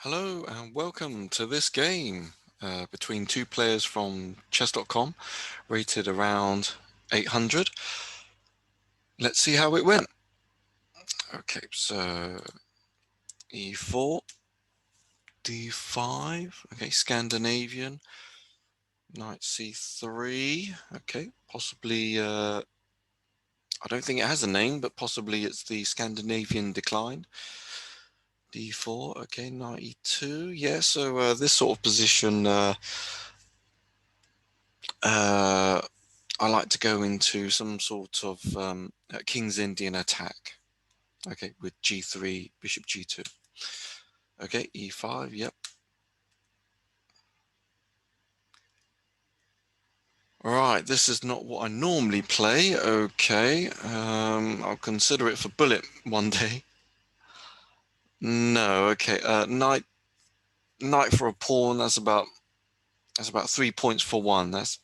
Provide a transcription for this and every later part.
Hello and welcome to this game between two players from chess.com, rated around 800. Let's see how it went. Okay, so e4, d5, okay, Scandinavian, knight c3, okay, possibly, I don't think it has a name, but possibly it's the Scandinavian decline. d4, okay, knight e2, yeah, so this sort of position, I like to go into some sort of King's Indian attack. Okay, with g3, bishop g2. Okay, e5, yep. All right, this is not what I normally play. Okay, I'll consider it for bullet one day. No, okay, knight for a pawn. That's about 3 points for one. That's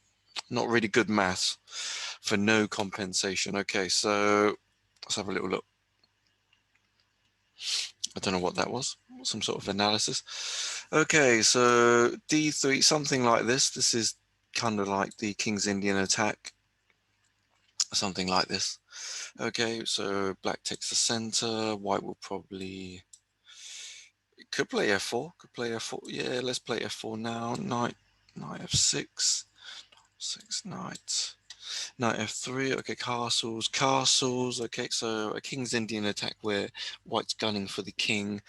not really good maths for no compensation. Okay, so let's have a little look. I don't know what that was, some sort of analysis. Okay, so d3, something like this. This is kind of like the King's Indian attack, something like this. Okay, so black takes the center, white will probably, could play f4, yeah, let's play f4 now. Knight f6, knight f3, okay, castles, okay, so a King's Indian attack where white's gunning for the king,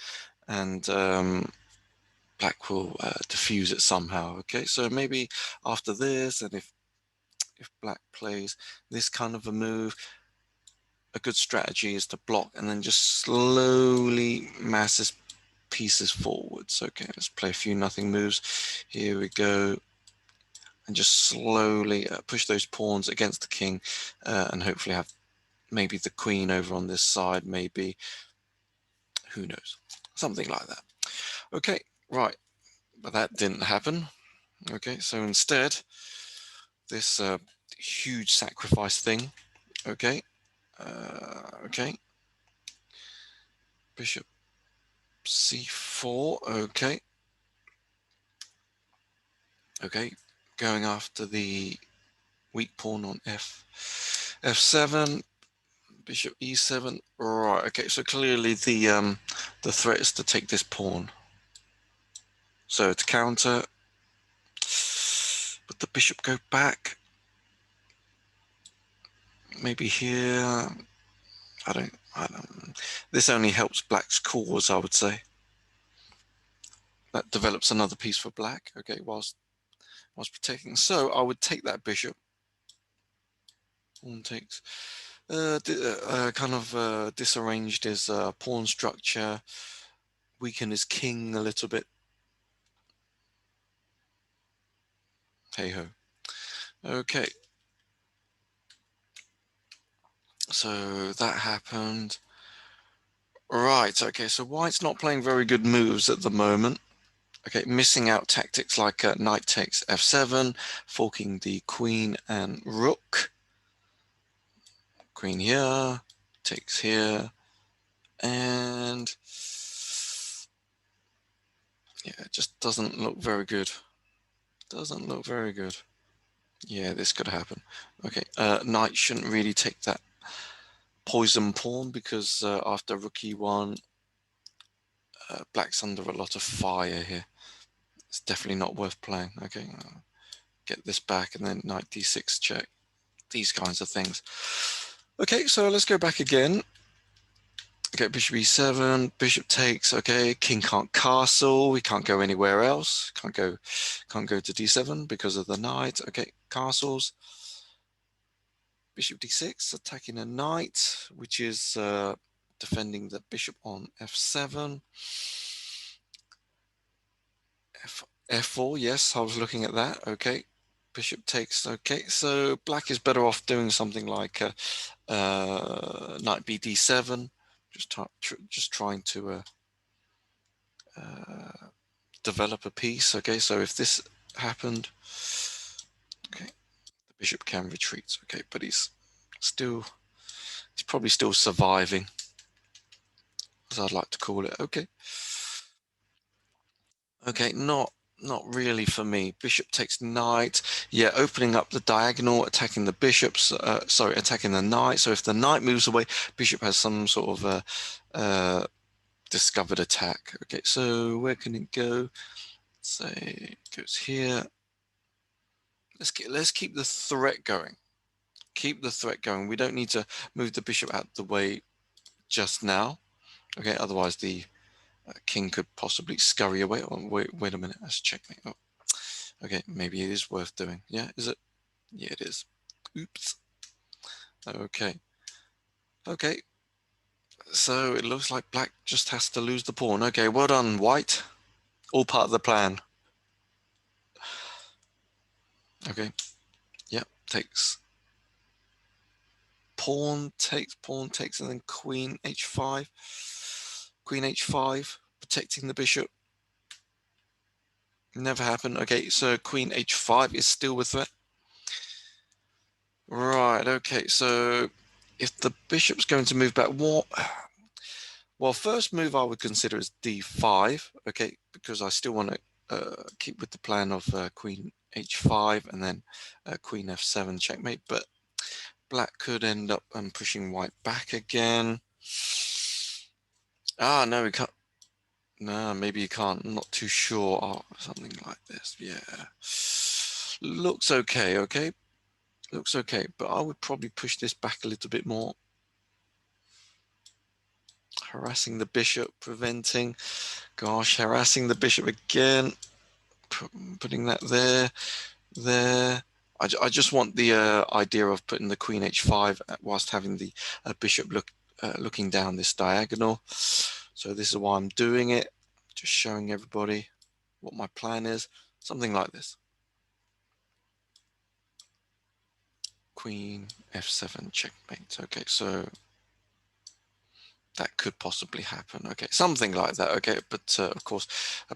and black will diffuse it somehow. Okay, so maybe after this, and if black plays this kind of a move, a good strategy is to block and then just slowly mass his pieces forwards. Okay, let's play a few nothing moves. Here we go. And just slowly push those pawns against the king, and hopefully have maybe the queen over on this side, maybe, who knows, something like that. Okay, right, but that didn't happen. Okay, so instead, this huge sacrifice thing. Okay, okay, bishop c4. Okay, okay, going after the weak pawn on f7, bishop e7. Right. Okay, so clearly the threat is to take this pawn. So to counter, but the bishop go back. Maybe here. I don't. This only helps black's cause, I would say. That develops another piece for black. Okay, whilst protecting. So I would take that bishop. Pawn takes. Kind of disarranged his pawn structure, weaken his king a little bit. Hey ho. Okay. So that happened. Right, okay, so white's not playing very good moves at the moment. Okay, missing out tactics like knight takes f7, forking the queen and rook. Queen here, takes here, and yeah, it just doesn't look very good. Doesn't look very good. Yeah, this could happen. Okay, knight shouldn't really take that poison pawn because after rook e1, black's under a lot of fire here. It's definitely not worth playing. Okay, get this back and then knight d6 check. These kinds of things. Okay, so let's go back again. Okay, bishop e7, bishop takes. Okay, king can't castle. We can't go anywhere else. Can't go to d7 because of the knight. Okay, castles. Bishop d6, attacking a knight, which is defending the bishop on f7. f4, yes, I was looking at that. Okay, bishop takes. Okay, so black is better off doing something like knight b d7, just trying to develop a piece. Okay, so if this happened, okay, the bishop can retreat. Okay, but he's probably still surviving, as I'd like to call it. Okay. Okay, not really for me. Bishop takes knight. Yeah, opening up the diagonal, attacking the bishops. Sorry, attacking the knight. So if the knight moves away, bishop has some sort of discovered attack. Okay, so where can it go? Say it goes here. Let's keep the threat going. Keep the threat going. We don't need to move the bishop out the way just now. Okay, otherwise the king could possibly scurry away. Oh, wait a minute. Let's checkmate. Oh, okay, maybe it is worth doing. Yeah, is it? Yeah, it is. Oops. Okay. Okay. So it looks like black just has to lose the pawn. Okay, well done, white. All part of the plan. Okay. Yep. Takes. Pawn takes, and then queen h5. Queen h5, protecting the bishop. Never happened. Okay, so queen h5 is still with threat. Right, okay, so if the bishop's going to move back, well, first move I would consider is d5, okay, because I still want to keep with the plan of queen h5 and then queen f7 checkmate, but black could end up pushing white back again. Ah, no, we can't. No, maybe you can't. I'm not too sure. Oh, something like this. Yeah. Looks okay, okay? Looks okay, but I would probably push this back a little bit more. Harassing the bishop, preventing. Gosh, harassing the bishop again. Putting that there. I just want the idea of putting the queen h5 whilst having the bishop looking down this diagonal. So this is why I'm doing it. Just showing everybody what my plan is. Something like this. Queen f7 checkmate. Okay, so that could possibly happen. Okay, something like that. Okay, but of course,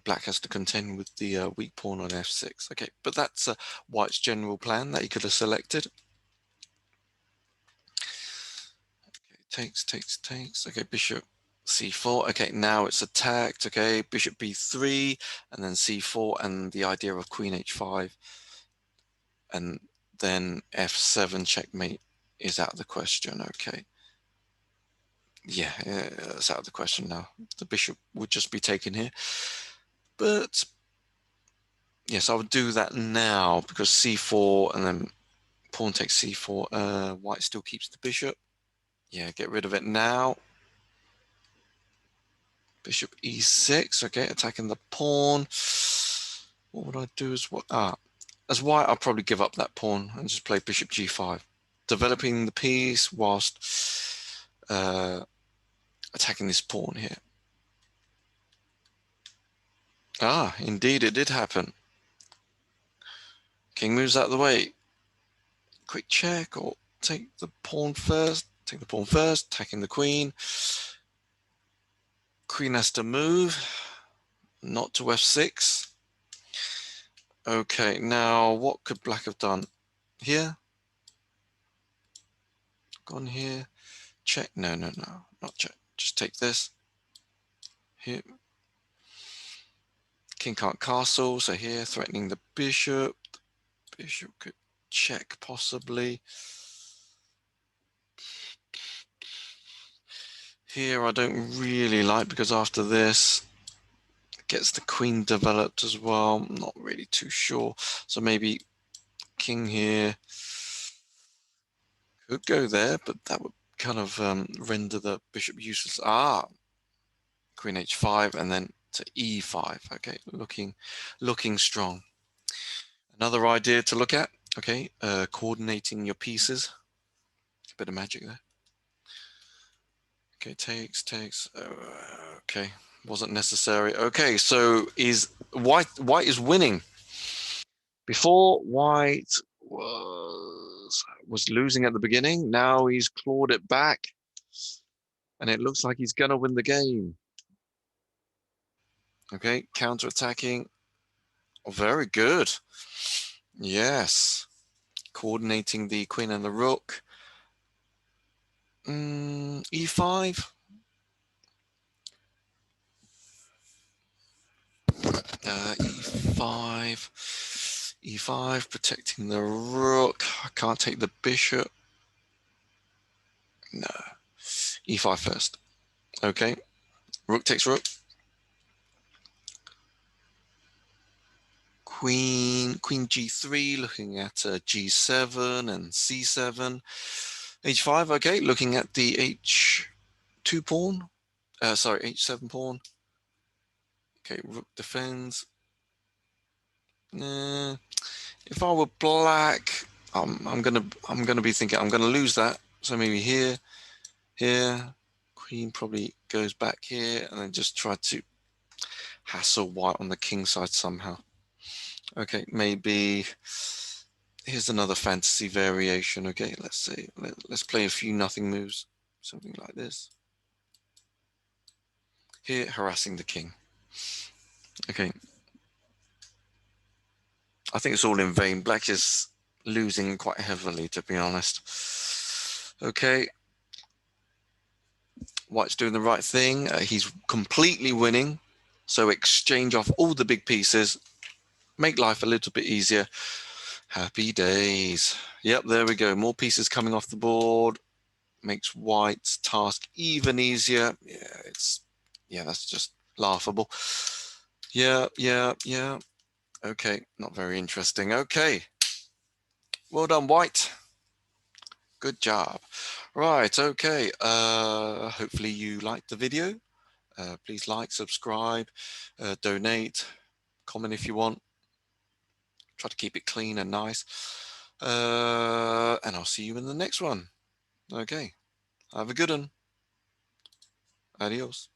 black has to contend with the weak pawn on f6. Okay, but that's white's general plan that he could have selected. Okay, takes. Okay, bishop c4. Okay, now it's attacked. Okay, bishop b3, and then c4, and the idea of queen h5, and then f7 checkmate is out of the question. Okay. Yeah, it's out of the question now. The bishop would just be taken here. But yes, I would do that now because c4 and then pawn takes c4. White still keeps the bishop. Yeah, get rid of it now. Bishop e6. Okay, attacking the pawn. What would I do as what? As white, I'll probably give up that pawn and just play bishop g5, developing the piece whilst attacking this pawn here. Ah, indeed, it did happen. King moves out of the way. Quick check or take the pawn first. Take the pawn first, attacking the queen. Queen has to move, not to f6. Okay, now what could black have done? Here? Gone here. Check. No, not check. Just take this. Here. King can't castle, so here, threatening the bishop. Bishop could check, possibly. Here I don't really like, because after this, gets the queen developed as well. I'm not really too sure. So maybe king here could go there, but that would kind of render the bishop useless. Ah, queen h5 and then to e5. Okay, looking strong. Another idea to look at. Okay, coordinating your pieces. A bit of magic there. Okay, takes. Okay, wasn't necessary. Okay, so is white is winning. Before, white was losing at the beginning. Now he's clawed it back, and it looks like he's gonna win the game. Okay, counter-attacking. Oh, very good. Yes, coordinating the queen and the rook. E5. e5, e5, protecting the rook. I can't take the bishop. No, e5 first. Okay, rook takes rook. Queen g3, looking at g7 and c7. h5, okay, looking at the h2 pawn. Sorry, h7 pawn. Okay, rook defends. If I were black, I'm gonna be thinking I'm gonna lose that. So maybe here, here. Queen probably goes back here, and then just try to hassle white on the king side somehow. Okay, maybe here's another fantasy variation. Okay, let's see. Let's play a few nothing moves, something like this. Here, harassing the king. Okay, I think it's all in vain. Black is losing quite heavily, to be honest. Okay, white's doing the right thing. He's completely winning. So exchange off all the big pieces, make life a little bit easier. Happy days. Yep, there we go. More pieces coming off the board. Makes white's task even easier. Yeah, that's just laughable. Yeah. Okay, not very interesting. Okay. Well done, white. Good job. Right, okay. Hopefully you liked the video. Please like, subscribe, donate, comment if you want. Try to keep it clean and nice. And I'll see you in the next one. Okay. Have a good one. Adios.